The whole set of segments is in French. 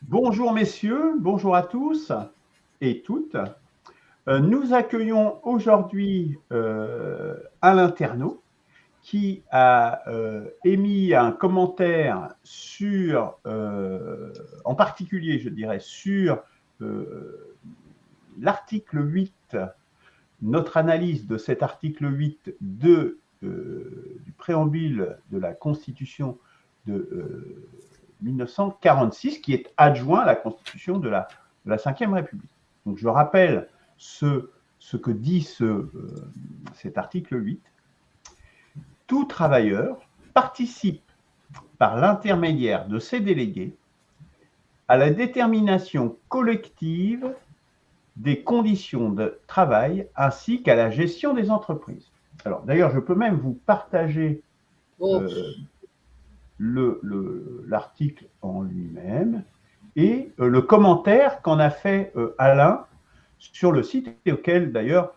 Bonjour messieurs, bonjour à tous et toutes. Nous accueillons aujourd'hui Alain Ternaud qui a émis un commentaire sur, en particulier je dirais, sur l'article 8, notre analyse de cet article 8 du préambule de la Constitution de 1946, qui est adjoint à la Constitution de la Ve République. Donc je rappelle ce que dit cet article 8. Tout travailleur participe par l'intermédiaire de ses délégués à la détermination collective des conditions de travail ainsi qu'à la gestion des entreprises. Alors d'ailleurs, je peux même vous partager l'article en lui-même et le commentaire qu'en a fait Alain sur le site et auquel d'ailleurs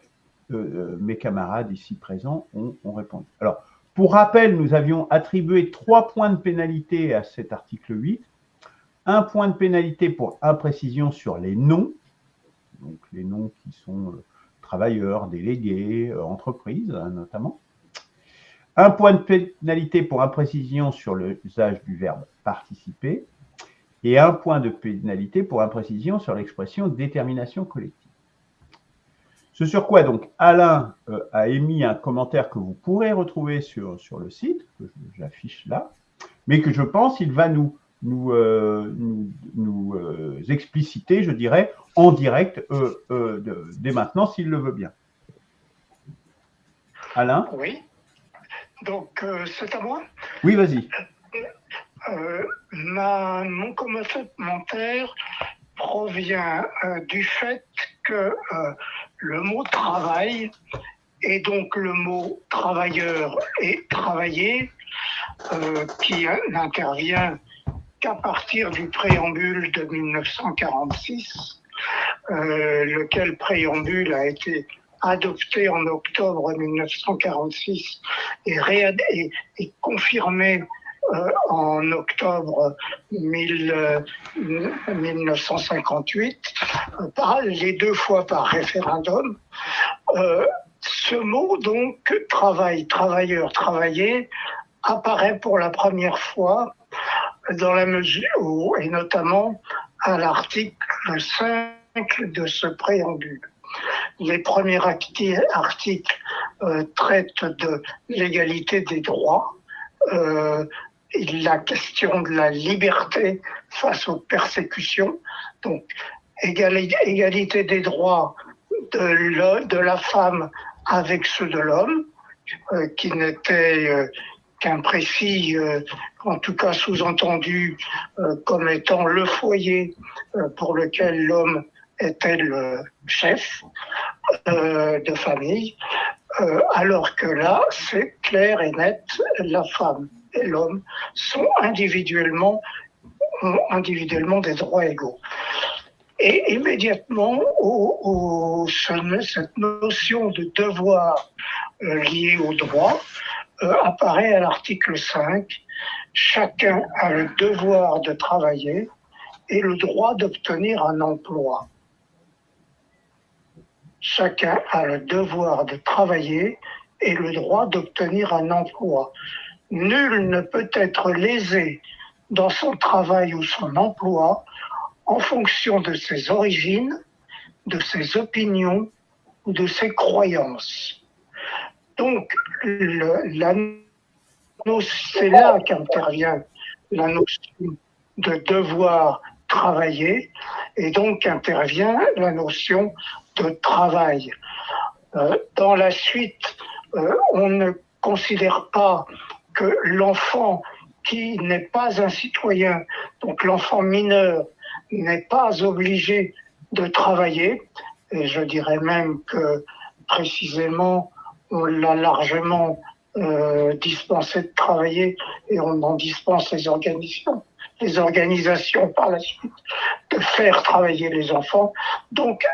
mes camarades ici présents ont répondu. Alors, pour rappel, nous avions attribué 3 points de pénalité à cet article 8. 1 point de pénalité pour imprécision sur les noms, donc les noms qui sont travailleurs, délégués, entreprises notamment. 1 point de pénalité pour imprécision sur l'usage du verbe participer et 1 point de pénalité pour imprécision sur l'expression détermination collective. Ce sur quoi donc Alain a émis un commentaire que vous pourrez retrouver sur le site, que j'affiche là, mais que je pense il va nous expliciter, je dirais, en direct dès maintenant, s'il le veut bien. Alain ? Oui. Donc, c'est à moi ? Oui, vas-y. Mon commentaire provient du fait que le mot travail et donc le mot travailleur et travailler qui n'intervient qu'à partir du préambule de 1946, lequel préambule a été adopté en octobre 1946 et confirmé en octobre 1958, les 2 fois par référendum. Ce mot, donc, travail, travailleur, travailler, apparaît pour la première fois dans la mesure où, et notamment à l'article 5 de ce préambule. Les premiers articles traitent de l'égalité des droits, la question de la liberté face aux persécutions, donc égalité des droits de la femme avec ceux de l'homme, qui n'était qu'imprécis, en tout cas sous-entendu comme étant le foyer pour lequel l'homme était le chef de famille, alors que là, c'est clair et net, la femme et l'homme ont individuellement des droits égaux. Et immédiatement, cette notion de devoir liée au droit apparaît à l'article 5. Chacun a le devoir de travailler et le droit d'obtenir un emploi. Chacun a le devoir de travailler et le droit d'obtenir un emploi. Nul ne peut être lésé dans son travail ou son emploi en fonction de ses origines, de ses opinions ou de ses croyances. Donc, c'est là qu'intervient la notion de devoir travailler et donc intervient la notion de travail. Dans la suite, on ne considère pas que l'enfant qui n'est pas un citoyen, donc l'enfant mineur, n'est pas obligé de travailler. Et je dirais même que précisément, on l'a largement dispensé de travailler et on en dispense les organisations par la suite de faire travailler les enfants. Donc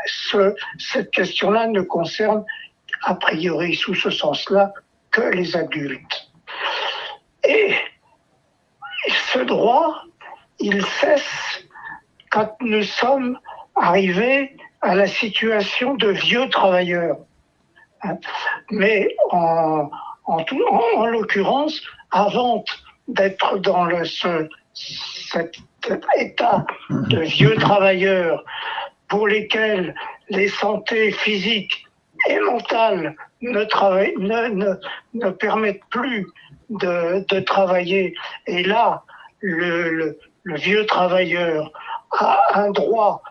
cette question-là ne concerne a priori sous ce sens-là que les adultes. Et ce droit, il cesse quand nous sommes arrivés à la situation de vieux travailleurs. Mais en l'occurrence, avant d'être dans cet état de vieux travailleurs pour lesquels les santé physiques et mentales ne permettent plus de travailler. Et là, le vieux travailleur a un droit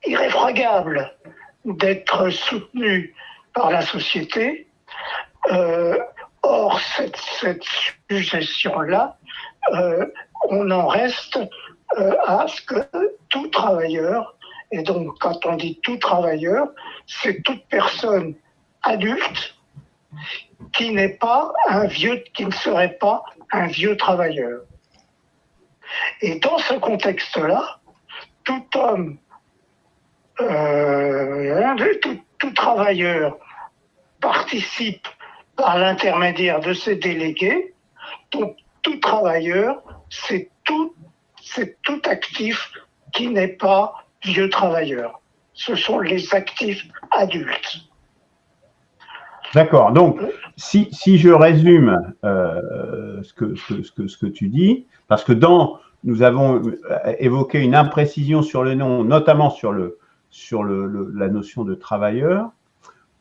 irréfragable d'être soutenu par la société. Or, cette suggestion-là, on en reste à ce que tout travailleur, et donc quand on dit tout travailleur, c'est toute personne adulte qui ne serait pas un vieux travailleur. Et dans ce contexte-là, tout homme, tout travailleur participe par l'intermédiaire de ses délégués. Donc, tout travailleur, c'est tout actif qui n'est pas vieux travailleur. Ce sont les actifs adultes. D'accord. Donc, si je résume ce que tu dis, parce que nous avons évoqué une imprécision sur le nom, notamment sur la notion de travailleur.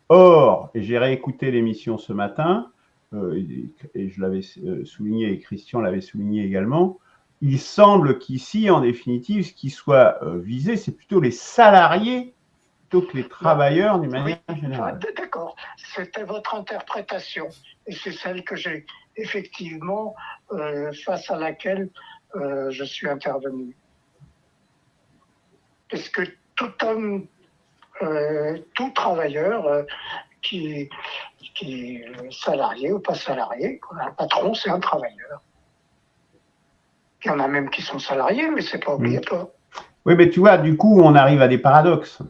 Or, et j'ai réécouté l'émission ce matin, et je l'avais souligné, et Christian l'avait souligné également, il semble qu'ici, en définitive, ce qui soit visé, c'est plutôt les salariés plutôt que les travailleurs d'une manière générale. D'accord, c'était votre interprétation, et c'est celle que j'ai effectivement, face à laquelle je suis intervenu. Est-ce que tout homme, tout travailleur qui est salarié ou pas salarié, un patron, c'est un travailleur. Il y en a même qui sont salariés, mais c'est pas obligatoire. Oui, mais tu vois, du coup, on arrive à des paradoxes.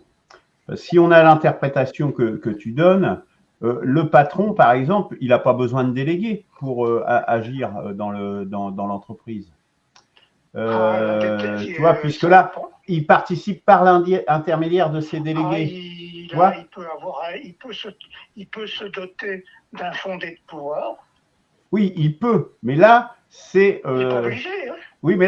Si on a l'interprétation que tu donnes, le patron, par exemple, il n'a pas besoin de déléguer pour agir dans l'entreprise. Tu vois, puisque là, il participe par l'intermédiaire de ses délégués. Il peut se doter d'un fondé de pouvoir. Oui, il peut, mais là, c'est. Il n'est pas obligé. Hein. Oui, mais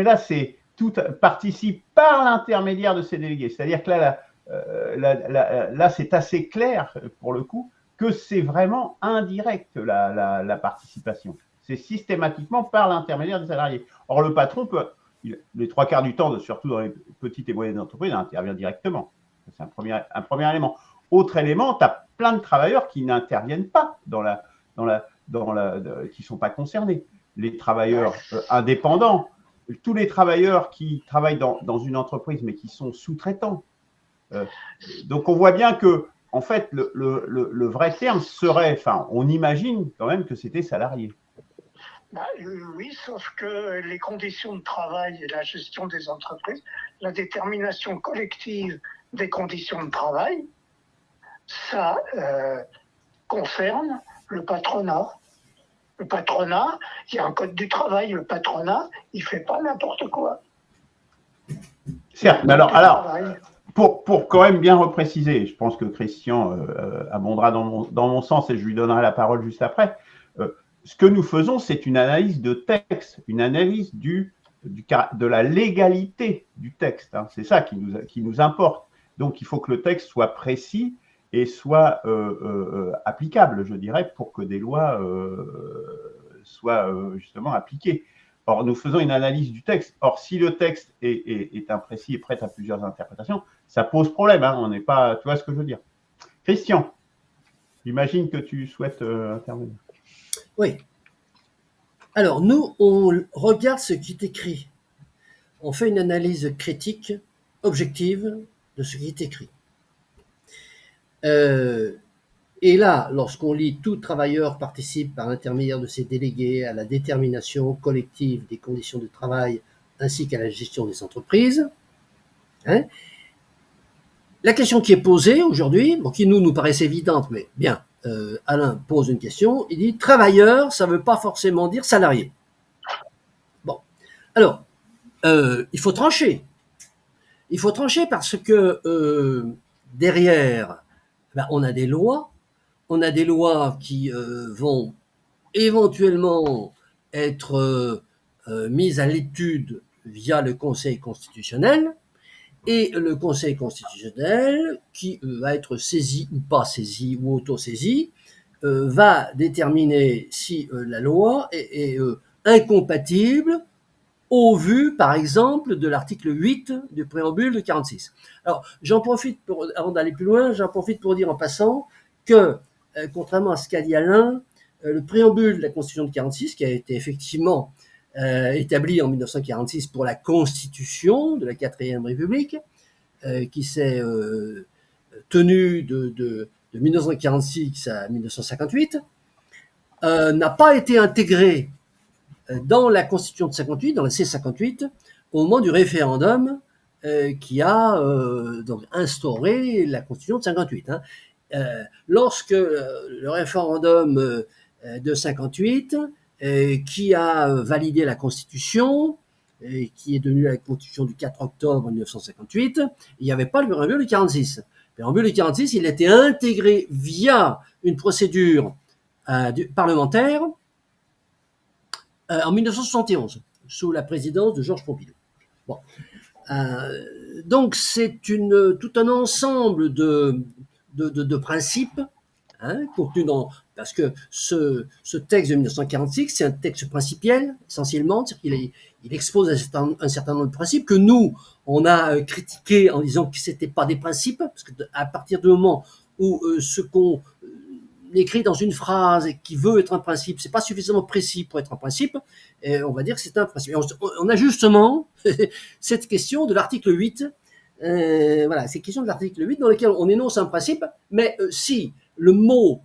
là, c'est tout participe par l'intermédiaire de ses délégués. C'est-à-dire que là, c'est assez clair pour le coup que c'est vraiment indirect la participation. C'est systématiquement par l'intermédiaire des salariés. Or, le patron peut, les trois quarts du temps, surtout dans les petites et moyennes entreprises, il intervient directement. C'est un premier élément. Autre élément, tu as plein de travailleurs qui n'interviennent pas qui ne sont pas concernés. Les travailleurs indépendants, tous les travailleurs qui travaillent dans une entreprise mais qui sont sous-traitants. Donc, on voit bien que, en fait, le vrai terme serait, on imagine quand même que c'était salarié. Oui, sauf que les conditions de travail et la gestion des entreprises, la détermination collective des conditions de travail, ça concerne le patronat. Le patronat, il y a un code du travail, le patronat, il ne fait pas n'importe quoi. Certes, mais alors pour quand même bien repréciser, je pense que Christian abondera dans mon sens et je lui donnerai la parole juste après. Ce que nous faisons, c'est une analyse de texte, une analyse de la légalité du texte. Hein. C'est ça qui nous importe. Donc, il faut que le texte soit précis et soit applicable, je dirais, pour que des lois soient justement appliquées. Or, nous faisons une analyse du texte. Or, si le texte est imprécis et prêt à plusieurs interprétations, ça pose problème. Hein. On n'est pas, tu vois ce que je veux dire. Christian, j'imagine que tu souhaites intervenir. Oui. Alors, nous, on regarde ce qui est écrit. On fait une analyse critique, objective, de ce qui est écrit. Et là, lorsqu'on lit « Tout travailleur participe par l'intermédiaire de ses délégués à la détermination collective des conditions de travail ainsi qu'à la gestion des entreprises », la question qui est posée aujourd'hui, qui nous paraît évidente, mais bien, Alain pose une question, il dit « travailleur », ça ne veut pas forcément dire salarié. Bon, alors, il faut trancher. Il faut trancher parce que derrière, on a des lois. On a des lois qui vont éventuellement être mises à l'étude via le Conseil constitutionnel. Et le Conseil constitutionnel, qui va être saisi ou pas saisi ou auto-saisi, va déterminer si la loi est incompatible au vu, par exemple, de l'article 8 du préambule de 46. Alors, j'en profite, avant d'aller plus loin, j'en profite pour dire en passant que, contrairement à ce qu'a dit Alain, le préambule de la Constitution de 46, qui a été effectivement établi en 1946 pour la Constitution de la 4e République, qui s'est tenue de 1946 à 1958, n'a pas été intégré dans la Constitution de 58, dans la C58, au moment du référendum qui a donc instauré la Constitution de 58. Hein. Lorsque le référendum de 58, qui a validé la Constitution, et qui est devenue la Constitution du 4 octobre 1958, il n'y avait pas le préambule de 46. Le préambule de 46, il a été intégré via une procédure parlementaire en 1971, sous la présidence de Georges Pompidou. Bon. Donc c'est tout un ensemble de principes, hein, contenus parce que ce texte de 1946, c'est un texte principiel, essentiellement, c'est-à-dire qu'il expose un certain nombre de principes que nous, on a critiqué en disant que ce n'étaient pas des principes, parce qu'à partir du moment où ce qu'on écrit dans une phrase qui veut être un principe, c'est pas suffisamment précis pour être un principe, et on va dire que c'est un principe. Et on a justement cette question de l'article 8, voilà, cette question de l'article 8 dans lequel on énonce un principe, mais si le mot,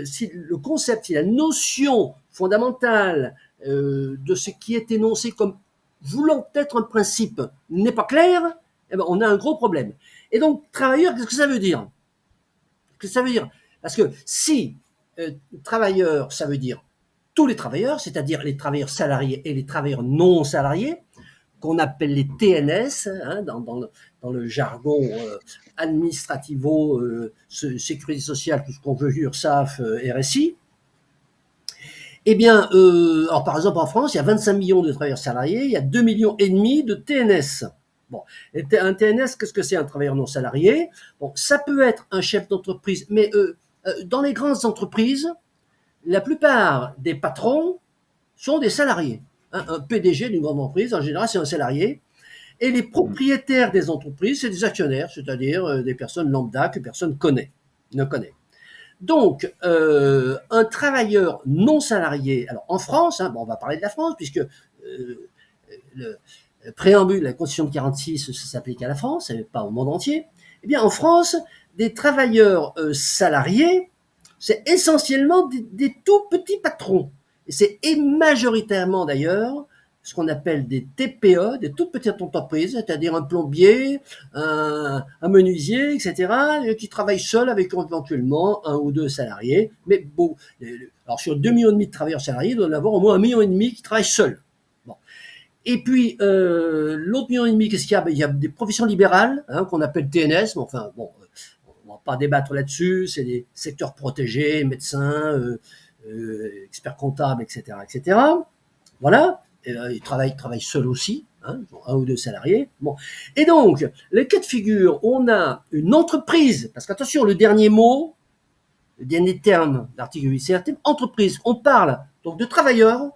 si le concept, si la notion fondamentale de ce qui est énoncé comme voulant être un principe n'est pas clair, eh ben on a un gros problème. Et donc, travailleur, qu'est-ce que ça veut dire? Qu'est-ce que ça veut dire? Parce que si travailleurs, ça veut dire tous les travailleurs, c'est-à-dire les travailleurs salariés et les travailleurs non salariés, qu'on appelle les TNS, hein, dans le jargon administrativo, sécurité sociale, tout ce qu'on veut, URSSAF, RSI. Eh bien, alors par exemple en France, il y a 25 millions de travailleurs salariés, il y a 2,5 millions de TNS. Bon, un TNS, qu'est-ce que c'est un travailleur non salarié? Bon, ça peut être un chef d'entreprise, mais dans les grandes entreprises, la plupart des patrons sont des salariés. Hein, un PDG d'une grande entreprise, en général, c'est un salarié. Et les propriétaires des entreprises, c'est des actionnaires, c'est-à-dire des personnes lambda que personne ne connaît. Donc, un travailleur non salarié, alors en France, hein, bon, on va parler de la France, puisque le préambule de la Constitution de 46, ça s'applique à la France, et pas au monde entier. Eh bien, en France, des travailleurs salariés, c'est essentiellement des tout petits patrons. Et c'est majoritairement d'ailleurs ce qu'on appelle des TPE, des toutes petites entreprises, c'est-à-dire un plombier, un menuisier, etc., qui travaillent seuls avec éventuellement 1 ou 2 salariés. Mais bon, alors sur 2,5 millions de travailleurs salariés, il doit y en avoir au moins 1,5 million qui travaillent seuls. Bon. Et puis, l'autre 1,5 million, qu'est-ce qu'il y a? Ben, il y a des professions libérales, hein, qu'on appelle TNS, mais enfin, bon, on va pas débattre là-dessus, c'est des secteurs protégés, médecins, experts comptables, etc., etc. Voilà. Et ils travaillent seuls aussi, hein, ils ont 1 ou 2 salariés. Bon. Et donc, les cas de figure, on a une entreprise, parce qu'attention, le dernier mot, le dernier terme d'article 8, c'est un terme entreprise. On parle donc de travailleurs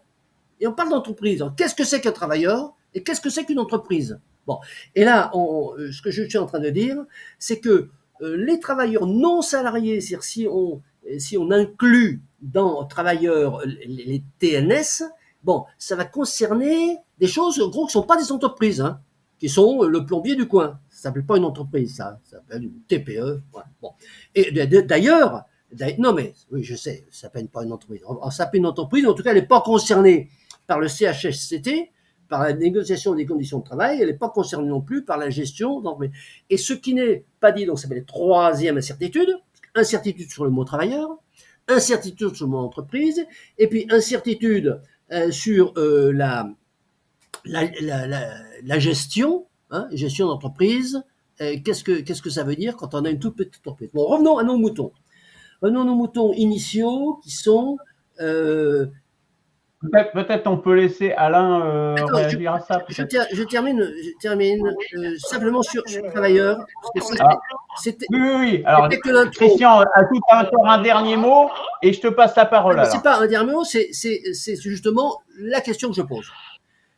et on parle d'entreprise. Qu'est-ce que c'est qu'un travailleur et qu'est-ce que c'est qu'une entreprise? Bon. Et là, ce que je suis en train de dire, c'est que les travailleurs non salariés, c'est-à-dire si on inclut dans travailleurs les TNS, bon, ça va concerner des choses, en gros, qui ne sont pas des entreprises, hein, qui sont le plombier du coin. Ça ne s'appelle pas une entreprise, ça s'appelle une TPE. Ouais, bon. Et d'ailleurs, non mais, oui, je sais, ça ne s'appelle pas une entreprise. Ça s'appelle une entreprise, mais en tout cas, elle n'est pas concernée par le CHSCT, par la négociation des conditions de travail, elle n'est pas concernée non plus par la gestion d'entreprise. Et ce qui n'est pas dit, donc ça s'appelle la troisième incertitude, incertitude sur le mot travailleur, incertitude sur le mot entreprise, et puis incertitude sur la gestion, hein, gestion d'entreprise, qu'est-ce que ça veut dire quand on a une toute petite entreprise? Bon, revenons à nos moutons. Revenons à nos moutons initiaux qui sont. Peut-être on peut laisser Alain Attends, réagir à ça. je termine simplement sur travailleurs, parce que c'était Oui, oui, oui. Alors, que l'intro. Christian a tout encore un dernier mot et je te passe la parole. C'est pas un dernier mot, c'est justement la question que je pose.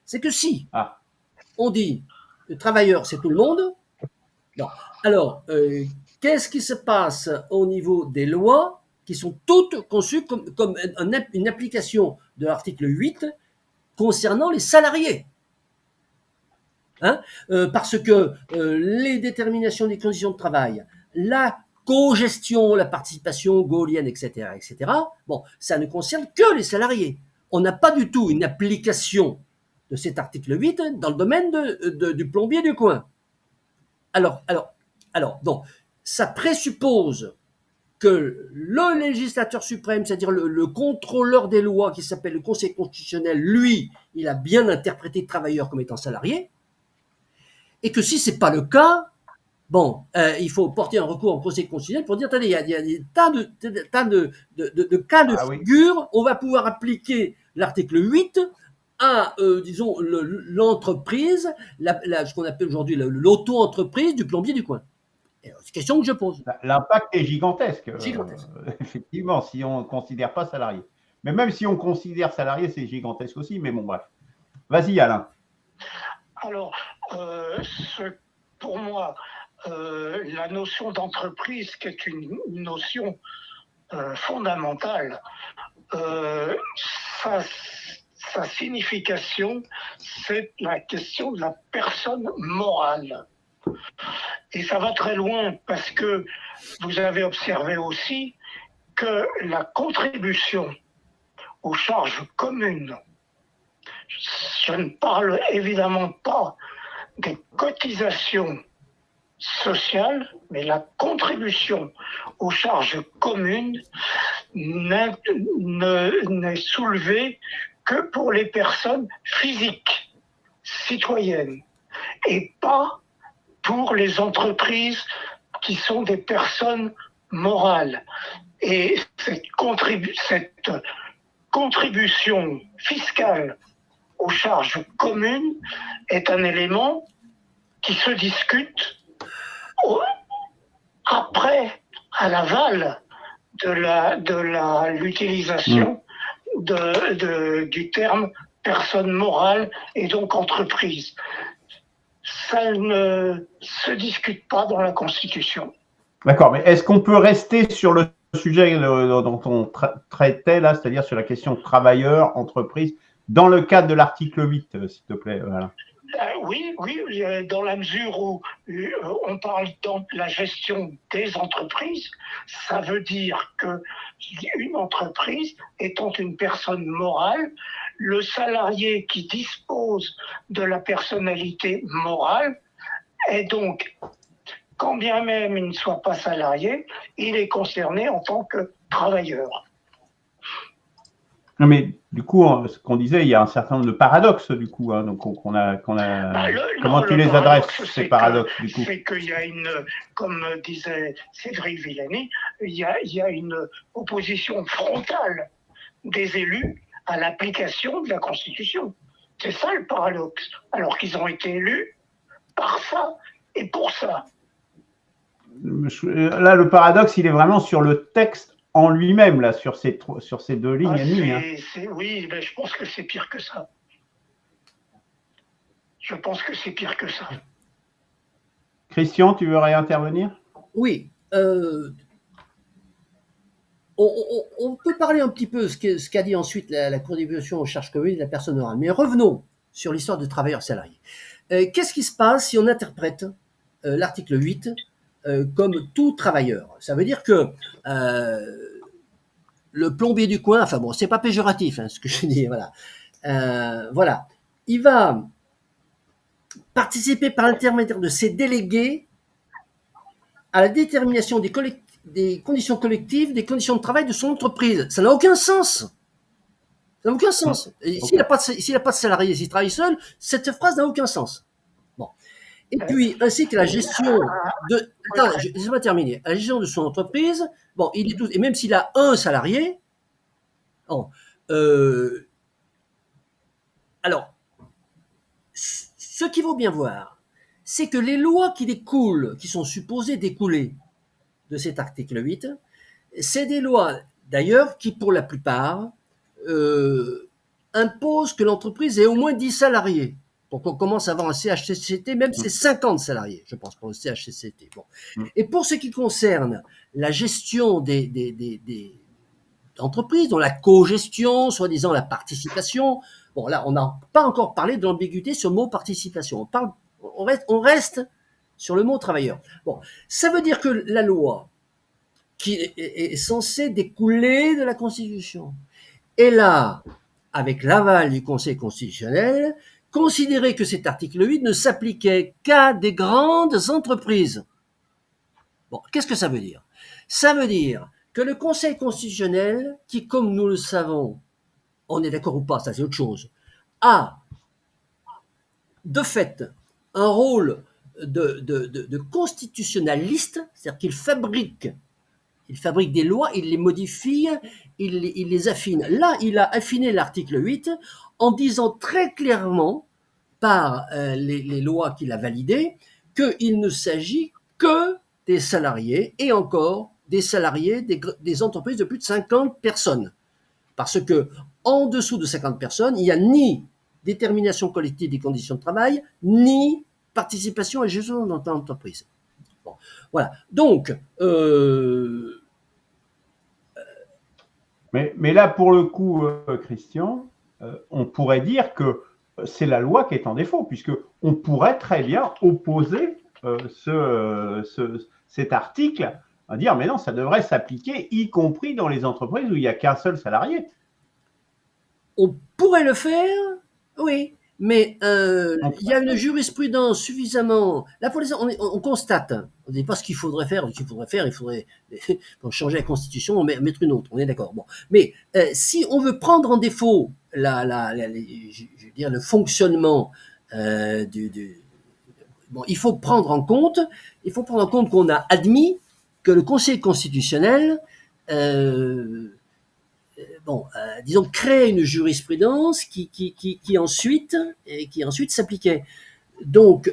C'est que si on dit le travailleur, c'est tout le monde, non. Alors, qu'est-ce qui se passe au niveau des lois qui sont toutes conçues comme une application de l'article 8 concernant les salariés? Hein, parce que les déterminations des conditions de travail, la co-gestion, la participation gaullienne, etc., bon, ça ne concerne que les salariés. On n'a pas du tout une application de cet article 8 dans le domaine du plombier du coin. Alors, donc, ça présuppose que le législateur suprême, c'est-à-dire le contrôleur des lois qui s'appelle le Conseil constitutionnel, lui, il a bien interprété travailleur comme étant salarié, et que si c'est pas le cas, bon, il faut porter un recours au Conseil constitutionnel pour dire, attendez, il y a des tas de cas de figure, on va pouvoir appliquer l'article 8 à, disons, l'entreprise, ce qu'on appelle aujourd'hui l'auto-entreprise du plombier du coin. C'est une question que je pose. L'impact est gigantesque. Effectivement, si on ne considère pas salarié. Mais même si on considère salarié, c'est gigantesque aussi. Mais bon, bref. Vas-y, Alain. Alors, pour moi, la notion d'entreprise, qui est une notion fondamentale, sa signification, c'est la question de la personne morale. Et ça va très loin parce que vous avez observé aussi que la contribution aux charges communes, je ne parle évidemment pas des cotisations sociales, mais la contribution aux charges communes n'est soulevée que pour les personnes physiques, citoyennes, et pas pour les entreprises qui sont des personnes morales. Et cette contribution fiscale aux charges communes est un élément qui se discute après, à l'aval de l'utilisation du terme personne morale et donc entreprise. Ça ne se discute pas dans la Constitution. D'accord, mais est-ce qu'on peut rester sur le sujet dont on traitait là, c'est-à-dire sur la question travailleur, entreprise, dans le cadre de l'article 8, s'il te plaît, Alain? Oui, dans la mesure où on parle de la gestion des entreprises, ça veut dire qu'une entreprise étant une personne morale, le salarié qui dispose de la personnalité morale est donc, quand bien même il ne soit pas salarié, il est concerné en tant que travailleur. Non, mais du coup, ce qu'on disait, il y a un certain nombre de paradoxes, du coup. Hein, donc, comment tu les adresses, ces paradoxes, du coup? C'est qu'il y a comme disait Cédric Villani, il y a une opposition frontale des élus à l'application de la Constitution. C'est ça le paradoxe. Alors qu'ils ont été élus par ça et pour ça. Là, le paradoxe, il est vraiment sur le texte en lui-même, là, sur ces 2 lignes et demie. Oui, mais je pense que c'est pire que ça. Christian, tu veux réintervenir? Oui. On peut parler un petit peu ce qu'a dit ensuite la contribution aux charges communes de la personne morale. Mais revenons sur l'histoire de travailleurs salariés. Qu'est-ce qui se passe si on interprète l'article 8 comme tout travailleur? Ça veut dire que le plombier du coin, enfin bon, c'est pas péjoratif ce que je dis, voilà. Il va participer par l'intermédiaire de ses délégués à la détermination des conditions collectives, des conditions de travail de son entreprise. Ça n'a aucun sens. Ça n'a aucun sens. Et s'il n'a pas, de salarié, s'il travaille seul, cette phrase n'a aucun sens. Bon. Et puis, ainsi que la gestion de. Attends, laisse-moi terminer. La gestion de son entreprise, bon, il est tout. Et même s'il a un salarié, bon, alors, ce qu'il faut bien voir, c'est que les lois qui découlent, qui sont supposées découler de cet article 8, c'est des lois, d'ailleurs, qui, pour la plupart, imposent que l'entreprise ait au moins 10 salariés. Pour qu'on commence à avoir un CHSCT, même c'est 50 salariés, je pense, pour le CHSCT. Bon. Et pour ce qui concerne la gestion des entreprises, dont la co-gestion, soi-disant la participation, bon, là, on n'a pas encore parlé de l'ambiguïté sur le mot participation. On reste sur le mot travailleur. Bon, ça veut dire que la loi, qui est censée découler de la Constitution, est là, avec l'aval du Conseil constitutionnel, considérer que cet article 8 ne s'appliquait qu'à des grandes entreprises. Bon, qu'est-ce que ça veut dire? Ça veut dire que le Conseil constitutionnel, qui, comme nous le savons, on est d'accord ou pas, ça c'est autre chose, a de fait un rôle de constitutionnaliste, c'est-à-dire qu'il fabrique des lois, il les modifie, il les affine. Là, il a affiné l'article 8 en disant très clairement, par les lois qu'il a validées, qu'il ne s'agit que des salariés, et encore des salariés des entreprises de plus de 50 personnes. Parce que en dessous de 50 personnes, il n'y a ni détermination collective des conditions de travail, ni participation et gestion dans l'entreprise. Bon, voilà. Donc, mais là, pour le coup, Christian, on pourrait dire que c'est la loi qui est en défaut, puisqu'on pourrait très bien opposer cet article à dire mais non, ça devrait s'appliquer, y compris dans les entreprises où il n'y a qu'un seul salarié. On pourrait le faire, oui, mais il y a une jurisprudence suffisamment. Là, pour on constate. On ne dit pas ce qu'il faudrait faire. Il faudrait pour changer la Constitution, mettre une autre. On est d'accord. Bon, mais si on veut prendre en défaut je veux dire, le fonctionnement bon, il faut prendre en compte qu'on a admis que le Conseil constitutionnel disons, créer une jurisprudence qui ensuite s'appliquait. Donc,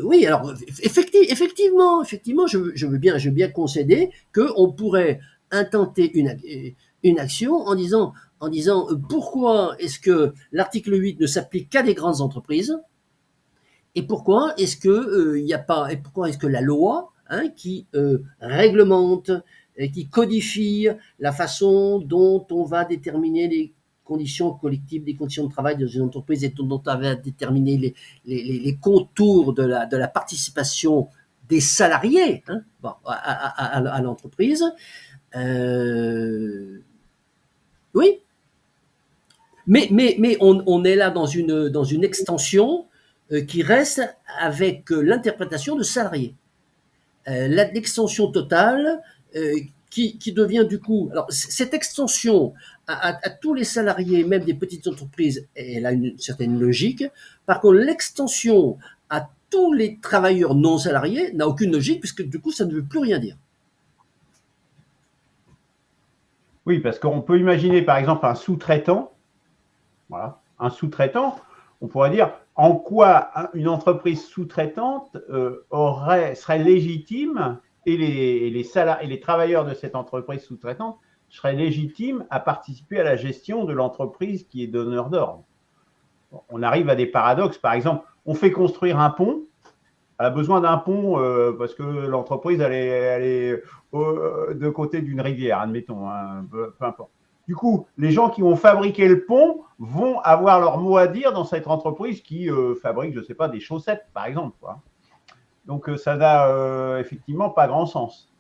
oui, alors effectivement, je veux bien concéder qu'on pourrait intenter une action en disant pourquoi est-ce que l'article 8 ne s'applique qu'à des grandes entreprises et pourquoi est-ce que il y a pas et pourquoi est-ce que la loi qui réglemente et qui codifie la façon dont on va déterminer les conditions collectives, des conditions de travail dans une entreprise et dont on va déterminer les contours de la participation des salariés à l'entreprise. Oui, mais on est là dans une extension qui reste avec l'interprétation de salariés. L'extension totale qui devient du coup... Alors, cette extension à tous les salariés, même des petites entreprises, elle a une certaine logique. Par contre, l'extension à tous les travailleurs non salariés n'a aucune logique, puisque du coup, ça ne veut plus rien dire. Oui, parce qu'on peut imaginer, par exemple, un sous-traitant. Voilà, un sous-traitant, on pourrait dire en quoi une entreprise sous-traitante serait légitime et les travailleurs de cette entreprise sous-traitante seraient légitimes à participer à la gestion de l'entreprise qui est donneur d'ordre. On arrive à des paradoxes. Par exemple, on fait construire un pont, elle a besoin d'un pont parce que l'entreprise elle est de côté d'une rivière, admettons, peu importe. Du coup, les gens qui ont fabriqué le pont vont avoir leur mot à dire dans cette entreprise qui fabrique, je ne sais pas, des chaussettes, par exemple, quoi. Donc, ça n'a effectivement pas grand sens.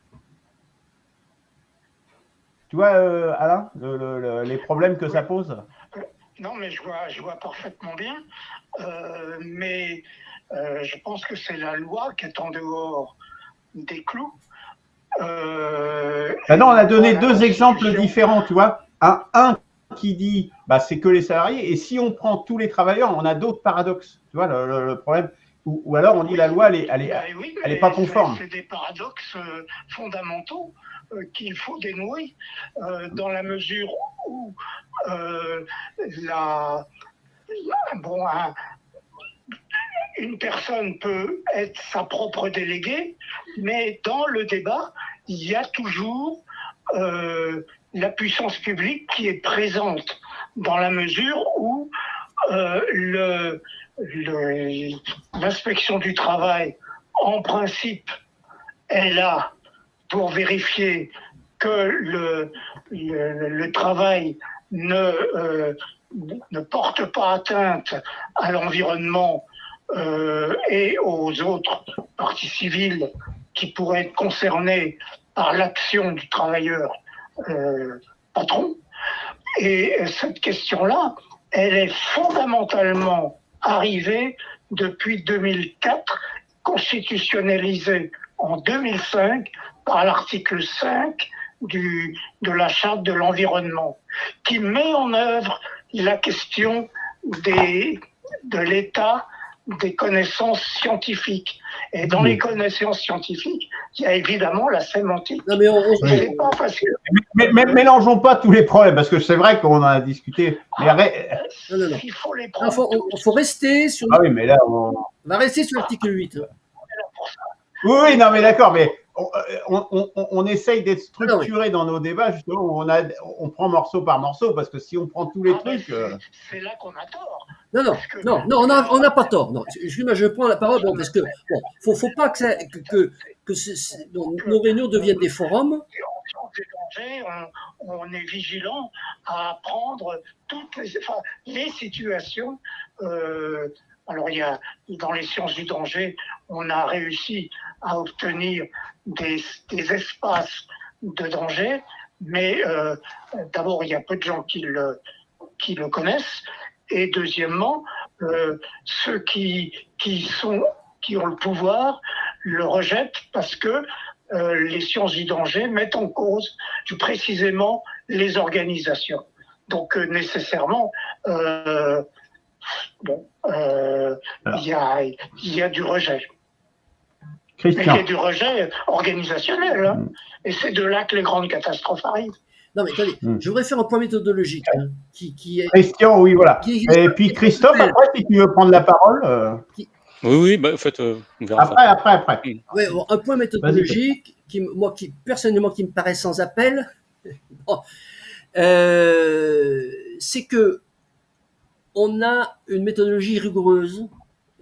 Tu vois, Alain, les problèmes que ça pose? Non, mais je vois parfaitement bien. Mais je pense que c'est la loi qui est en dehors des clous. Non, on a donné dans la deux exemples Constitution. différents, tu vois. Un qui dit, bah, c'est que les salariés, et si on prend tous les travailleurs, on a d'autres paradoxes. Tu vois, le problème. Ou alors on dit la loi, elle est pas conforme. C'est des paradoxes fondamentaux qu'il faut dénouer dans la mesure où une personne peut être sa propre déléguée, mais dans le débat, il y a toujours la puissance publique qui est présente, dans la mesure où l'inspection du travail, en principe, est là pour vérifier que le travail ne porte pas atteinte à l'environnement et aux autres parties civiles qui pourraient être concernées par l'action du travailleur patron. Et cette question-là, elle est fondamentalement arrivée depuis 2004, constitutionnalisée en 2005 par l'article 5 de la Charte de l'environnement, qui met en œuvre la question de l'état des connaissances scientifiques. Et dans les connaissances scientifiques, il y a évidemment la sémantique. Non, mais c'est pas facile. Mais mélangeons pas tous les problèmes, parce que c'est vrai qu'on en a discuté. Mais non. Il faut les prendre. Il faut rester sur. Ah oui, mais là, on va rester sur l'article 8. Oui, non, mais d'accord, mais on essaye d'être structuré dans nos débats, justement, où on prend morceau par morceau, parce que si on prend tous les trucs. C'est là qu'on a tort. Non, on n'a pas tort. Non, je prends la parole, parce que faut pas que nos réunions deviennent des forums. On est vigilant à prendre toutes les situations. Alors, dans les sciences du danger, on a réussi à obtenir des espaces de danger, mais d'abord, il y a peu de gens qui le connaissent, et deuxièmement, ceux qui ont le pouvoir le rejettent parce que les sciences du danger mettent en cause précisément les organisations. Donc, nécessairement, il y a du rejet. Christian. Mais il y a du rejet organisationnel. Hein, et c'est de là que les grandes catastrophes arrivent. Non, mais attendez, je voudrais faire un point méthodologique. Qui est... Christian, oui, voilà. Et puis Christophe, après, si tu veux prendre la parole. Oui, en fait, on verra après. Ouais, un point méthodologique qui personnellement, qui me paraît sans appel, c'est que on a une méthodologie rigoureuse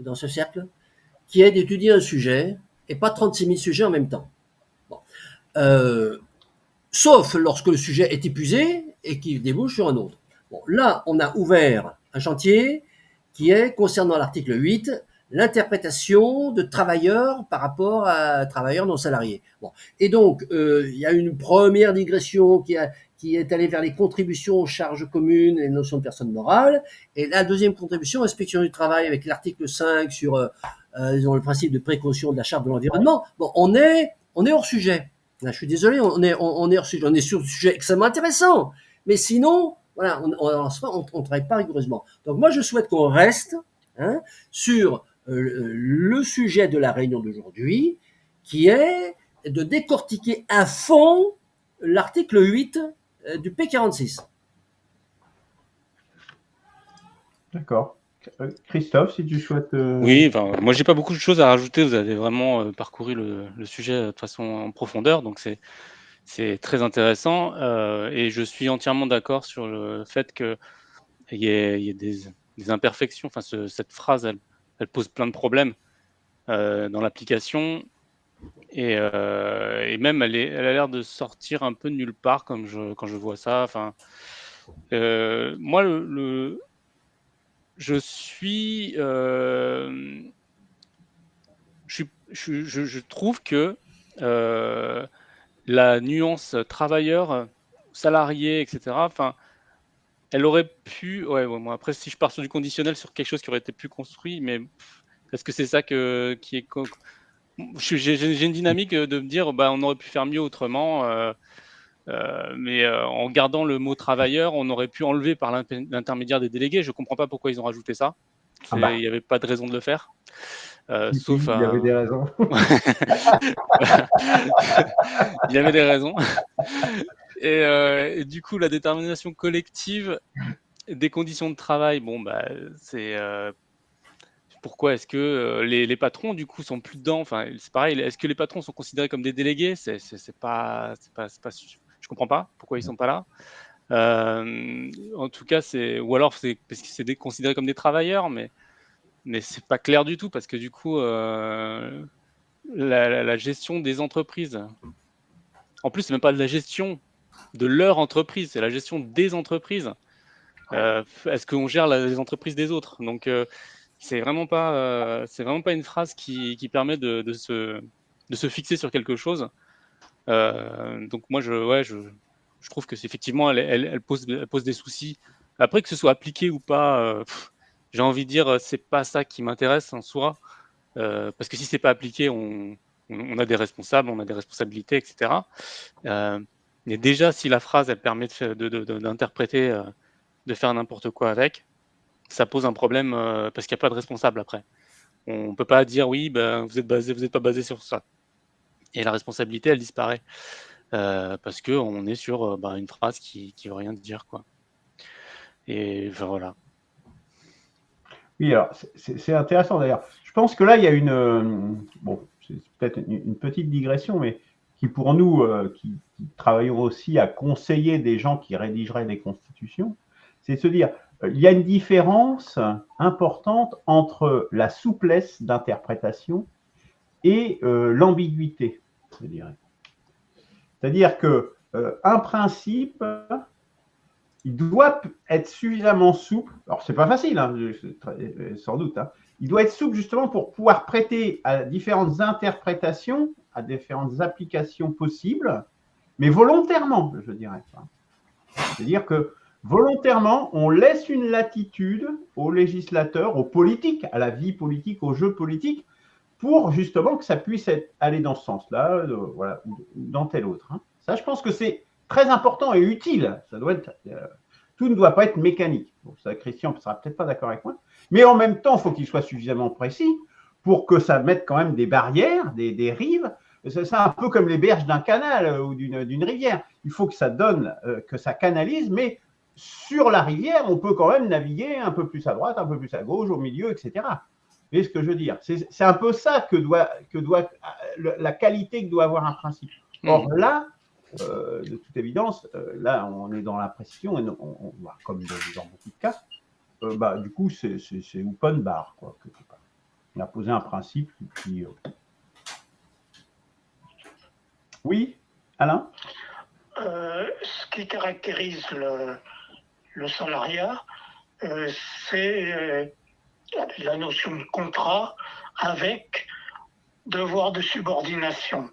dans ce cercle qui est d'étudier un sujet et pas 36 000 sujets en même temps. Sauf lorsque le sujet est épuisé et qu'il débouche sur un autre. Là, on a ouvert un chantier qui est, concernant l'article 8, l'interprétation de travailleurs par rapport à travailleurs non salariés. Et donc, il y a une première digression qui est allée vers les contributions aux charges communes et les notions de personnes morales. Et la deuxième contribution, inspection du travail, avec l'article 5 sur le principe de précaution de la charte de l'environnement. On est hors sujet. Là, je suis désolé, on est hors sujet. On est sur un sujet extrêmement intéressant. Mais sinon, voilà, on travaille pas rigoureusement. Donc moi, je souhaite qu'on reste sur le sujet de la réunion d'aujourd'hui, qui est de décortiquer à fond l'article 8 du P46. D'accord. Christophe, si tu souhaites. Oui, moi j'ai pas beaucoup de choses à rajouter. Vous avez vraiment parcouru le sujet de façon en profondeur, donc c'est très intéressant. Et je suis entièrement d'accord sur le fait qu'il y ait des imperfections. Enfin, cette phrase, elle pose plein de problèmes dans l'application, et même elle a l'air de sortir un peu de nulle part quand je vois ça. Enfin, moi je trouve que la nuance travailleur, salarié, etc., enfin, elle aurait pu... moi, après, si je pars sur du conditionnel, sur quelque chose qui aurait été plus construit, mais est-ce que c'est ça qui est j'ai une dynamique de me dire, bah, on aurait pu faire mieux autrement, mais en gardant le mot travailleur, on aurait pu enlever par l'intermédiaire des délégués. Je comprends pas pourquoi ils ont rajouté ça. Ah Il bah, n'y avait pas de raison de le faire, si, sauf il y avait des à... raisons. Il y avait des raisons. Et du coup, la détermination collective des conditions de travail, bon, bah, c'est pourquoi est-ce que les patrons, du coup, sont plus dedans? Enfin, c'est pareil, est-ce que les patrons sont considérés comme des délégués? C'est pas, je comprends pas pourquoi ils sont pas là. En tout cas, ou alors c'est parce que c'est considéré comme des travailleurs, mais c'est pas clair du tout parce que du coup, la gestion des entreprises, en plus, c'est même pas de la gestion de leur entreprise, c'est la gestion des entreprises. Est-ce qu'on gère les entreprises des autres? Donc, c'est vraiment pas une phrase qui permet de se fixer sur quelque chose. Donc moi, je trouve que c'est effectivement, elle pose des soucis. Après, que ce soit appliqué ou pas, j'ai envie de dire, c'est pas ça qui m'intéresse en soi. Parce que si c'est pas appliqué, on a des responsables, on a des responsabilités, etc. Mais déjà, si la phrase, elle permet d'interpréter, de faire n'importe quoi avec, ça pose un problème parce qu'il n'y a pas de responsable après. On peut pas dire oui, ben, vous êtes pas basé sur ça. Et la responsabilité, elle disparaît parce que on est sur une phrase qui veut rien dire, quoi. Et enfin, voilà. Oui, alors c'est intéressant d'ailleurs. Je pense que là, il y a bon, c'est peut-être une petite digression, mais qui pour nous, qui travaillons aussi à conseiller des gens qui rédigeraient des constitutions, c'est de se dire, il y a une différence importante entre la souplesse d'interprétation et l'ambiguïté, je dirais. C'est-à-dire que un principe, il doit être suffisamment souple. Alors, c'est pas facile, hein, sans doute. Hein. Il doit être souple justement pour pouvoir prêter à différentes interprétations, à différentes applications possibles, mais volontairement, je dirais. C'est-à-dire que volontairement, on laisse une latitude aux législateurs, aux politiques, à la vie politique, au jeu politique, pour justement que ça puisse aller dans ce sens-là, voilà, ou dans tel autre. Hein. Ça, je pense que c'est très important et utile. Ça doit être, tout ne doit pas être mécanique. Bon, ça, Christian ne sera peut-être pas d'accord avec moi, mais en même temps, il faut qu'il soit suffisamment précis pour que ça mette quand même des barrières, des rives. C'est un peu comme les berges d'un canal ou d'une rivière. Il faut que ça donne, que ça canalise, mais sur la rivière, on peut quand même naviguer un peu plus à droite, un peu plus à gauche, au milieu, etc. Vous voyez ce que je veux dire? C'est un peu ça que doit la qualité que doit avoir un principe. Or là, de toute évidence, là, on est dans la précision, et comme dans beaucoup de cas, du coup, c'est open bar, quoi, quelque part. On a posé un principe qui. Oui, Alain? Ce qui caractérise le salariat, c'est la notion de contrat avec devoir de subordination.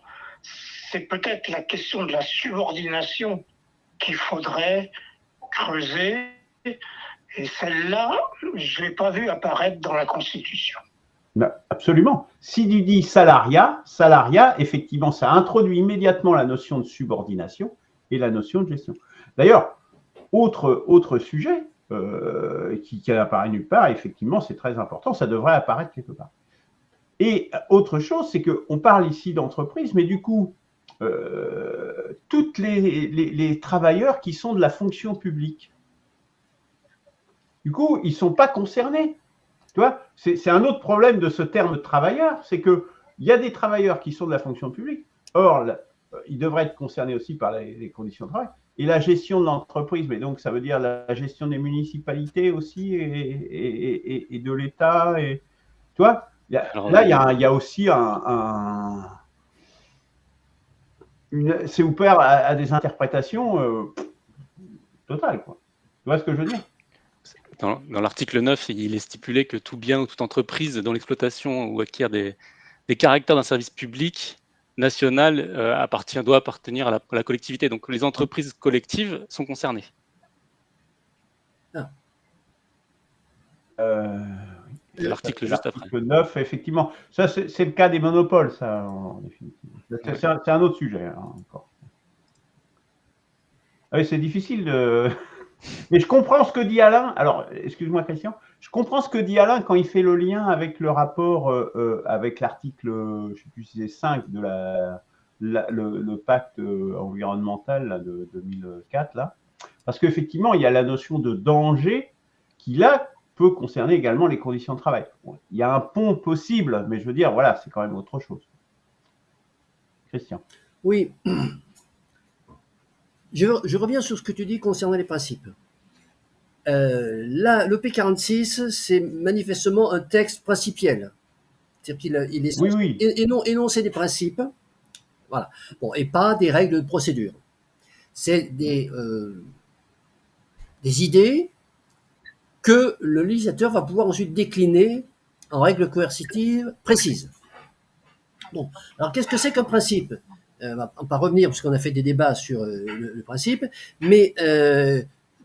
C'est peut-être la question de la subordination qu'il faudrait creuser, et celle-là, je ne l'ai pas vue apparaître dans la Constitution. Absolument. Si tu dis salariat, effectivement, ça introduit immédiatement la notion de subordination et la notion de gestion. D'ailleurs, autre sujet qui apparaît nulle part, effectivement, c'est très important, ça devrait apparaître quelque part. Et autre chose, c'est qu'on parle ici d'entreprise, mais du coup, tous les travailleurs qui sont de la fonction publique, du coup, ils ne sont pas concernés. Tu vois, c'est un autre problème de ce terme de travailleur, c'est qu'il y a des travailleurs qui sont de la fonction publique, or, ils devraient être concernés aussi par les conditions de travail, et la gestion de l'entreprise, mais donc ça veut dire la gestion des municipalités aussi, et de l'État, et tu vois, là, il y a aussi c'est ouvert à des interprétations totales, quoi. Tu vois ce que je veux dire? Dans l'article 9, il est stipulé que tout bien ou toute entreprise dont l'exploitation ou acquiert des caractères d'un service public national doit appartenir à la collectivité. Donc les entreprises collectives sont concernées. l'article juste après. L'article 9, effectivement. Ça, c'est le cas des monopoles, ça, en définitive. C'est un autre sujet, hein, encore. Oui, c'est difficile de... Mais je comprends ce que dit Alain. Alors, excuse-moi, Christian. Je comprends ce que dit Alain quand il fait le lien avec le rapport, avec l'article, je ne sais plus si c'est 5 de le pacte environnemental là, de 2004, là. Parce qu'effectivement, il y a la notion de danger qui, là, peut concerner également les conditions de travail. Bon, il y a un pont possible, mais je veux dire, voilà, c'est quand même autre chose. Christian. Oui. Je reviens sur ce que tu dis concernant les principes. Là, le P46, c'est manifestement un texte principiel. C'est-à-dire qu'il est oui. Et non, c'est des principes. Voilà. Bon, et pas des règles de procédure. C'est des idées que le législateur va pouvoir ensuite décliner en règles coercitives précises. Bon, alors qu'est-ce que c'est qu'un principe? On va pas revenir parce qu'on a fait des débats sur le principe, mais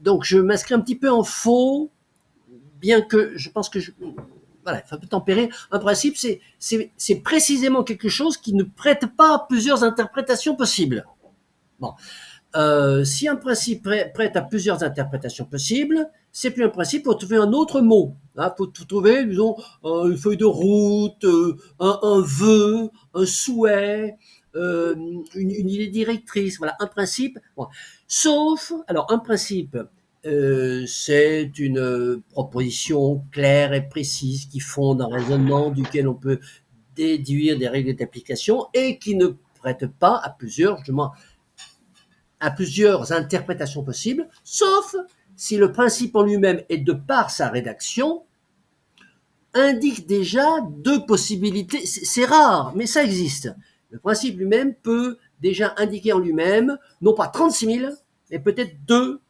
donc je m'inscris un petit peu en faux, bien que je pense que voilà, il faut un peu tempérer. Un principe, c'est précisément quelque chose qui ne prête pas à plusieurs interprétations possibles. Bon. Si un principe prête à plusieurs interprétations possibles, c'est plus un principe, pour trouver un autre mot. Hein, pour trouver, disons, une feuille de route, un vœu, un souhait, une idée directrice. Voilà, un principe. Bon. Sauf, alors, un principe, c'est une proposition claire et précise qui fonde un raisonnement duquel on peut déduire des règles d'application et qui ne prête pas à plusieurs, justement, à plusieurs interprétations possibles, sauf si le principe en lui-même et de par sa rédaction indique déjà deux possibilités. C'est rare, mais ça existe. Le principe lui-même peut déjà indiquer en lui-même, non pas 36 000, mais peut-être deux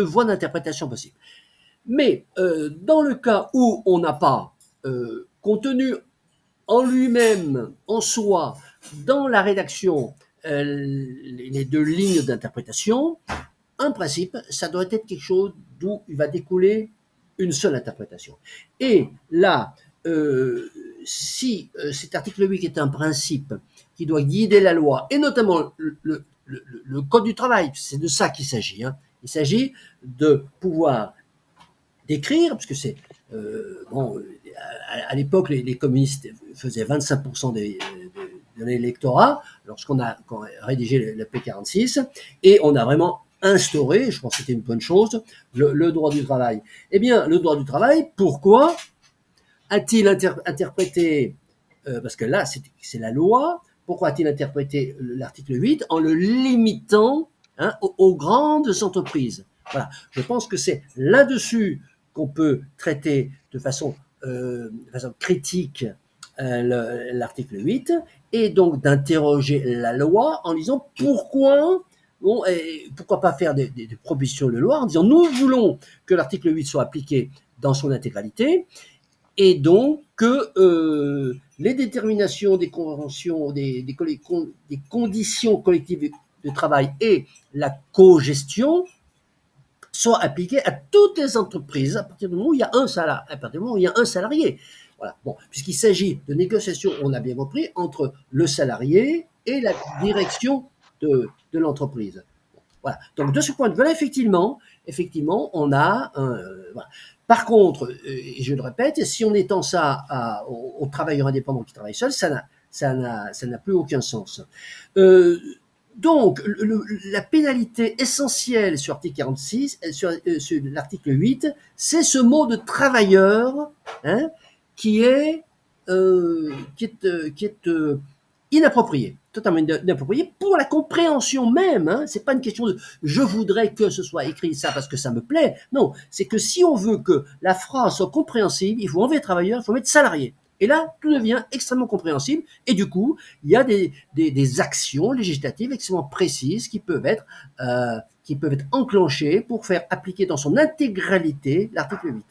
voies d'interprétation possibles. Mais dans le cas où on n'a pas contenu en lui-même, en soi, dans la rédaction, les deux lignes d'interprétation, un principe, ça doit être quelque chose d'où il va découler une seule interprétation. Et là, si cet article 8 est un principe qui doit guider la loi, et notamment le Code du travail, c'est de ça qu'il s'agit. Hein. Il s'agit de pouvoir décrire, parce que c'est... bon, à l'époque, les communistes faisaient 25% de l'électorat lorsqu'on a rédigé le P46, et on a vraiment instauré, je pense que c'était une bonne chose, le droit du travail. Eh bien, le droit du travail, pourquoi a-t-il interprété, parce que là, c'est la loi, pourquoi a-t-il interprété l'article 8 en le limitant aux grandes entreprises? Voilà, je pense que c'est là-dessus qu'on peut traiter de façon critique l'article 8, et donc d'interroger la loi en disant pourquoi pas faire des propositions de loi en disant nous voulons que l'article 8 soit appliqué dans son intégralité, et donc que les déterminations des conventions, des conditions collectives de travail et la cogestion soient appliquées à toutes les entreprises à partir du moment où il y a un salarié. Voilà. Bon, puisqu'il s'agit de négociations, on a bien compris, entre le salarié et la direction de l'entreprise. Voilà. Donc de ce point de vue-là, effectivement, on a voilà. Par contre, et je le répète, si on étend ça aux travailleurs indépendants qui travaillent seuls, ça n'a plus aucun sens. Donc, la pénalité essentielle sur l'article 46, sur l'article 8, c'est ce mot de travailleur, hein, qui est inapproprié, totalement inapproprié pour la compréhension même. Hein. C'est pas une question de je voudrais que ce soit écrit ça parce que ça me plaît. Non, c'est que si on veut que la phrase soit compréhensible, il faut enlever travailleur, il faut mettre salarié. Et là, tout devient extrêmement compréhensible. Et du coup, il y a des actions législatives extrêmement précises qui peuvent être enclenchées pour faire appliquer dans son intégralité l'article 8.